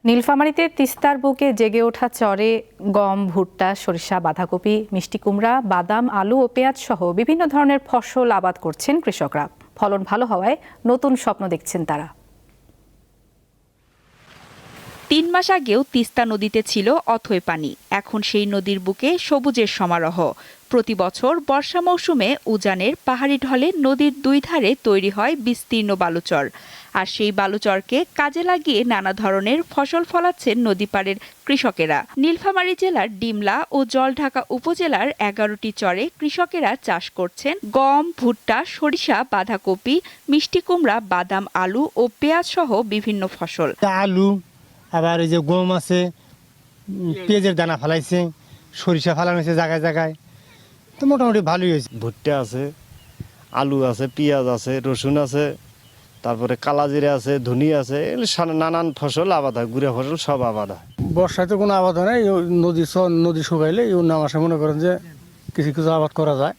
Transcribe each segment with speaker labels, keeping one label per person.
Speaker 1: নীলফামারীতে তিস্তার বুকে জেগে ওঠা চরে গম, ভুট্টা, সরিষা, বাঁধাকপি, মিষ্টি কুমড়া, বাদাম, আলু ও পেঁয়াজ সহ বিভিন্ন ধরনের ফসল আবাদ করছেন কৃষকরা। ফলন ভালো হওয়ায় নতুন স্বপ্ন দেখছেন তারা।
Speaker 2: ৩ মাস আগেও তিস্তা নদীতে ছিল অথই পানি, এখন সেই নদীর বুকে সবুজের সমারোহ। প্রতি বছর বর্ষা মৌসুমে উজানের পাহাড়ি ঢলে নদীর দুই ধারে তৈরি হয় বিস্তীর্ণ বালুচর। আর সেই বালুচরকে কাজে লাগিয়ে নানা ধরনের ফসল ফলাচ্ছেন নদীপাড়ের কৃষকেরা। নীলফামারী জেলার ডিমলা ও জলঢাকা উপজেলার ১১টি চরে কৃষকেরা চাষ করছেন গম, ভুট্টা, সরিষা, বাঁধাকপি, মিষ্টি কুমড়া, বাদাম, আলু ও পেঁয়াজ সহ বিভিন্ন ফসল।
Speaker 3: আলু, আবার এই যে গম আছে, পেঁয়াজের দানা ফেলাইছে, সরিষা ফেলানো হয়েছে জায়গায় জায়গায়, তো মোটামুটি ভালোই হয়েছে।
Speaker 4: ভুট্টা আছে, আলু আছে, পেঁয়াজ আছে, রসুন আছে, তারপরে কালাজিরা আছে, ধনিয়া আছে, নানান ফসল আবাদ হয়, গুঁড়া ফসল সব আবাদ হয়।
Speaker 3: বর্ষায় তো কোনো আবাদ হয় না, নদী শুকাইলে এই নামাশে মনে করেন যে কিছু কিছু আবাদ করা যায়।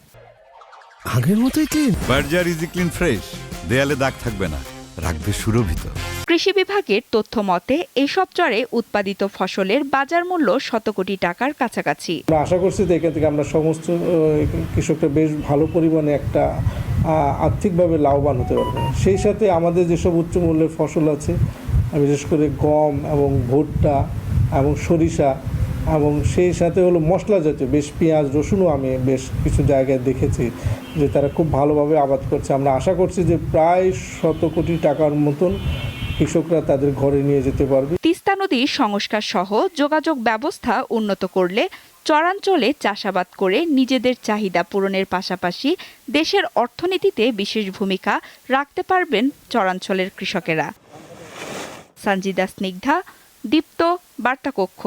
Speaker 5: আগের মতোই clean. Berger easy clean fresh, দেয়ালে দাগ থাকবে না, রাখবে সুরভিত।
Speaker 2: কৃষি বিভাগের তথ্য মতে এসব চরে উৎপাদিত ফসলের বাজার মূল্য শত কোটি টাকার কাছাকাছি।
Speaker 6: আমরা আশা করছি যে এখান থেকে আমরা সমস্ত কৃষকরা বেশ ভালো পরিমাণে একটা আর্থিকভাবে লাভবান হতে পারবে। সেই সাথে আমাদের যেসব উচ্চ মূল্যের ফসল আছে, বিশেষ করে গম এবং ভুট্টা এবং সরিষা, এবং সেই সাথে হলো মশলা জাতীয় বেশ পেঁয়াজ, রসুনও আমি বেশ কিছু জায়গায় দেখেছি যে তারা খুব ভালোভাবে আবাদ করছে। আমরা আশা করছি যে প্রায় 100 কোটি টাকার মতন কৃষকরা তাদের ঘরে নিয়ে যেতে পারবে।
Speaker 2: তিস্তা নদীর সংস্কার সহ যোগাযোগ ব্যবস্থা উন্নত করলে চরাঞ্চলে চাষাবাদ করে নিজেদের চাহিদা পূরণের পাশাপাশি দেশের অর্থনীতিতে বিশেষ ভূমিকা রাখতে পারবেন চরাঞ্চলের কৃষকেরা। সঞ্জিদা স্নিগ্ধা, দীপ্ত, বার্তাকক্ষ।